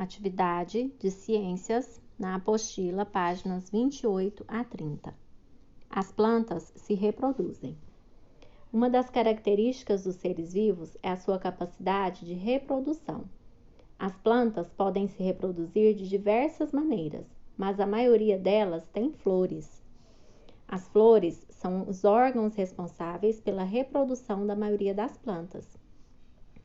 atividade de ciências, na apostila, páginas 28 a 30. As plantas se reproduzem. Uma das características dos seres vivos é a sua capacidade de reprodução. As plantas podem se reproduzir de diversas maneiras, mas a maioria delas tem flores. As flores são os órgãos responsáveis pela reprodução da maioria das plantas.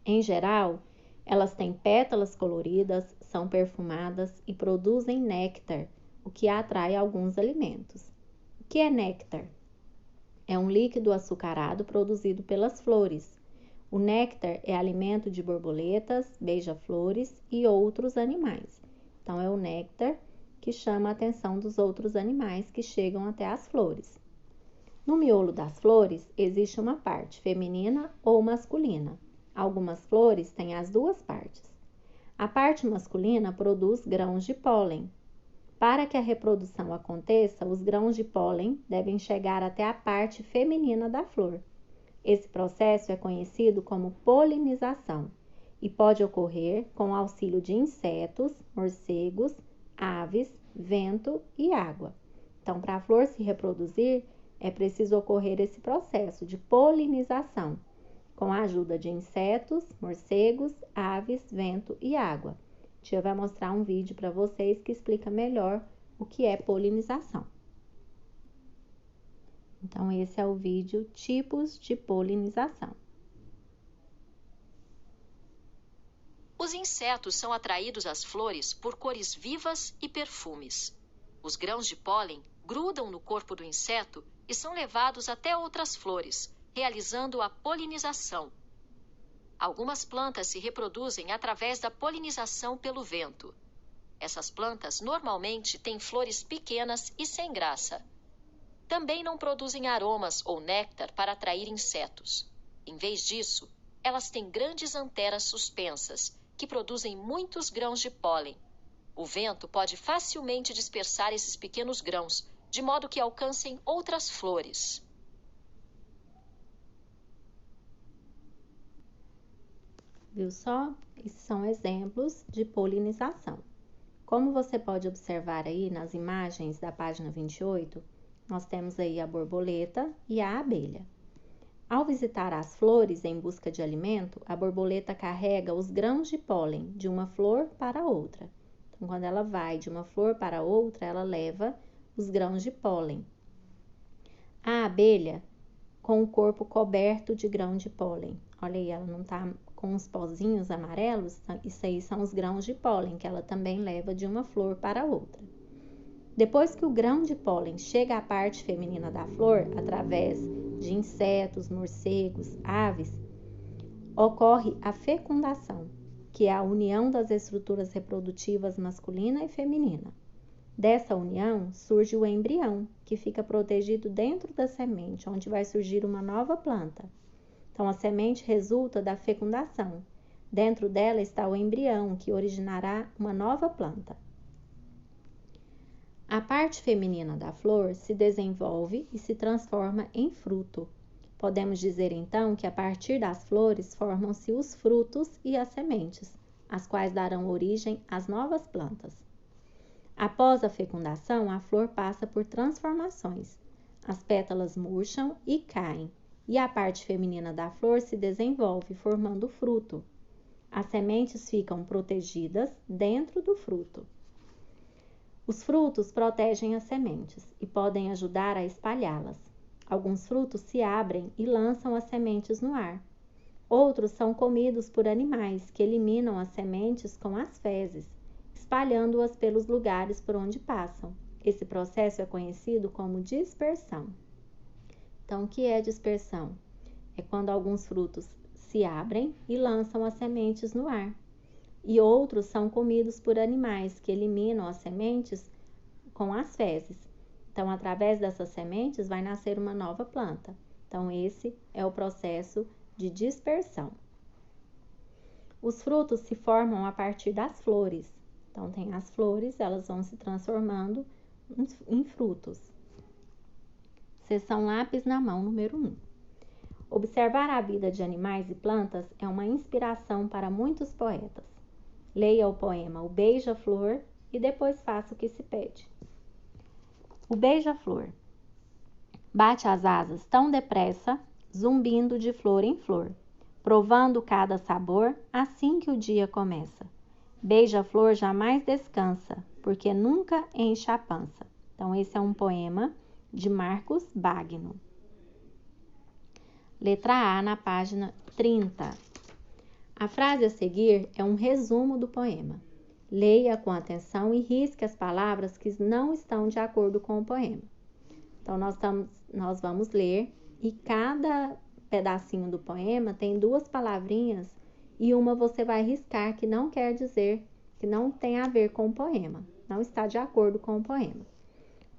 Em geral, elas têm pétalas coloridas, são perfumadas e produzem néctar, o que atrai alguns alimentos. O que é néctar? É um líquido açucarado produzido pelas flores. O néctar é alimento de borboletas, beija-flores e outros animais. Então, é o néctar que chama a atenção dos outros animais que chegam até as flores. No miolo das flores existe uma parte feminina ou masculina. Algumas flores têm as duas partes. A parte masculina produz grãos de pólen. Para que a reprodução aconteça, os grãos de pólen devem chegar até a parte feminina da flor. Esse processo é conhecido como polinização e pode ocorrer com o auxílio de insetos, morcegos, aves, vento e água. Então, para a flor se reproduzir, é preciso ocorrer esse processo de polinização, com a ajuda de insetos, morcegos, aves, vento e água. A tia vai mostrar um vídeo para vocês que explica melhor o que é polinização. Então, esse é o vídeo Tipos de Polinização. Os insetos são atraídos às flores por cores vivas e perfumes. Os grãos de pólen grudam no corpo do inseto e são levados até outras flores, realizando a polinização. Algumas plantas se reproduzem através da polinização pelo vento. Essas plantas normalmente têm flores pequenas e sem graça. Também não produzem aromas ou néctar para atrair insetos. Em vez disso, elas têm grandes anteras suspensas, que produzem muitos grãos de pólen. O vento pode facilmente dispersar esses pequenos grãos, de modo que alcancem outras flores. Viu só? Esses são exemplos de polinização. Como você pode observar aí nas imagens da página 28, nós temos aí a borboleta e a abelha. Ao visitar as flores em busca de alimento, a borboleta carrega os grãos de pólen de uma flor para outra. Então, quando ela vai de uma flor para outra, ela leva os grãos de pólen. A abelha, com o corpo coberto de grão de pólen. Olha aí, ela não está com os pozinhos amarelos, isso aí são os grãos de pólen, que ela também leva de uma flor para outra. Depois que o grão de pólen chega à parte feminina da flor, através de insetos, morcegos, aves, ocorre a fecundação, que é a união das estruturas reprodutivas masculina e feminina. Dessa união surge o embrião, que fica protegido dentro da semente, onde vai surgir uma nova planta. Então, a semente resulta da fecundação. Dentro dela está o embrião, que originará uma nova planta. A parte feminina da flor se desenvolve e se transforma em fruto. Podemos dizer, então, que a partir das flores formam-se os frutos e as sementes, as quais darão origem às novas plantas. Após a fecundação, a flor passa por transformações. As pétalas murcham e caem, e a parte feminina da flor se desenvolve, formando o fruto. As sementes ficam protegidas dentro do fruto. Os frutos protegem as sementes e podem ajudar a espalhá-las. Alguns frutos se abrem e lançam as sementes no ar. Outros são comidos por animais que eliminam as sementes com as fezes, espalhando-as pelos lugares por onde passam. Esse processo é conhecido como dispersão. Então, o que é dispersão? É quando alguns frutos se abrem e lançam as sementes no ar. E outros são comidos por animais que eliminam as sementes com as fezes. Então, através dessas sementes vai nascer uma nova planta. Então, esse é o processo de dispersão. Os frutos se formam a partir das flores. Então, tem as flores, elas vão se transformando em frutos. Seção Lápis na Mão, número 1. Observar a vida de animais e plantas é uma inspiração para muitos poetas. Leia o poema O Beija-Flor e depois faça o que se pede. O beija-flor bate as asas tão depressa, zumbindo de flor em flor, provando cada sabor assim que o dia começa. Beija-flor jamais descansa, porque nunca enche a pança. Então, esse é um poema de Marcos Bagno. Letra A, na página 30. A frase a seguir é um resumo do poema. Leia com atenção e risque as palavras que não estão de acordo com o poema. Então, nós vamos ler e cada pedacinho do poema tem 2 palavrinhas e uma você vai riscar que não quer dizer, que não tem a ver com o poema, não está de acordo com o poema.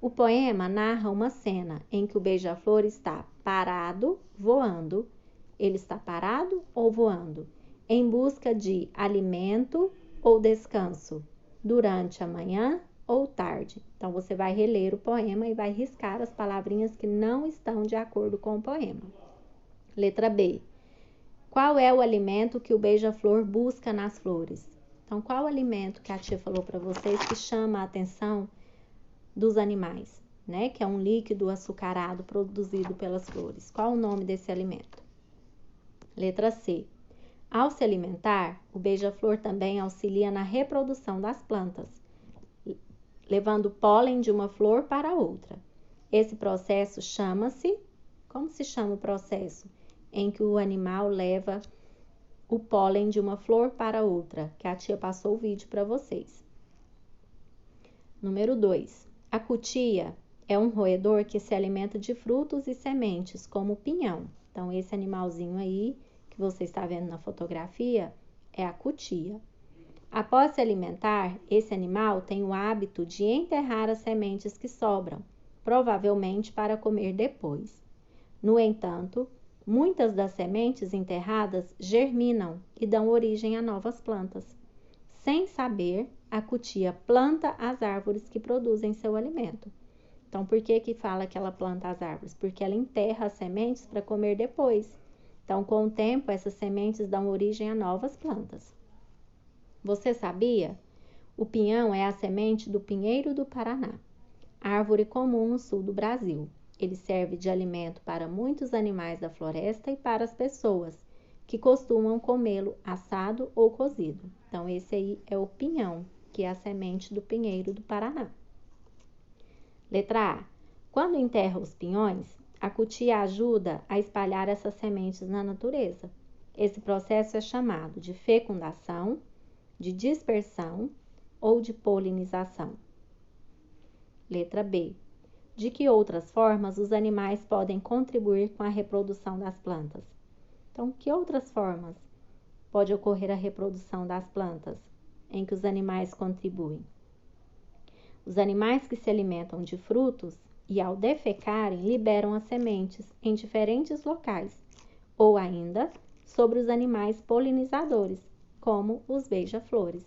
O poema narra uma cena em que o beija-flor está parado, voando. Ele está parado ou voando? Em busca de alimento ou descanso? Durante a manhã ou tarde? Então, você vai reler o poema e vai riscar as palavrinhas que não estão de acordo com o poema. Letra B. Qual é o alimento que o beija-flor busca nas flores? Então, qual o alimento que a tia falou para vocês que chama a atenção dos animais, né? Que é um líquido açucarado produzido pelas flores. Qual o nome desse alimento? Letra C. Ao se alimentar, o beija-flor também auxilia na reprodução das plantas, levando pólen de uma flor para outra. Esse processo chama-se... Como se chama o processo em que o animal leva o pólen de uma flor para outra? Que a tia passou o vídeo para vocês. Número 2. A cutia é um roedor que se alimenta de frutos e sementes, como o pinhão. Então, esse animalzinho aí que você está vendo na fotografia é a cutia. Após se alimentar, esse animal tem o hábito de enterrar as sementes que sobram, provavelmente para comer depois. No entanto, muitas das sementes enterradas germinam e dão origem a novas plantas. Sem saber, a cutia planta as árvores que produzem seu alimento. Então, por que fala que ela planta as árvores? Porque ela enterra as sementes para comer depois. Então, com o tempo, essas sementes dão origem a novas plantas. Você sabia? O pinhão é a semente do pinheiro do Paraná, árvore comum no sul do Brasil. Ele serve de alimento para muitos animais da floresta e para as pessoas, que costumam comê-lo assado ou cozido. Então, esse aí é o pinhão, que é a semente do pinheiro do Paraná. Letra A. Quando enterra os pinhões, a cutia ajuda a espalhar essas sementes na natureza. Esse processo é chamado de fecundação, de dispersão ou de polinização. Letra B. De que outras formas os animais podem contribuir com a reprodução das plantas? Então, que outras formas pode ocorrer a reprodução das plantas em que os animais contribuem? Os animais que se alimentam de frutos e, ao defecarem, liberam as sementes em diferentes locais, ou ainda sobre os animais polinizadores, como os beija-flores.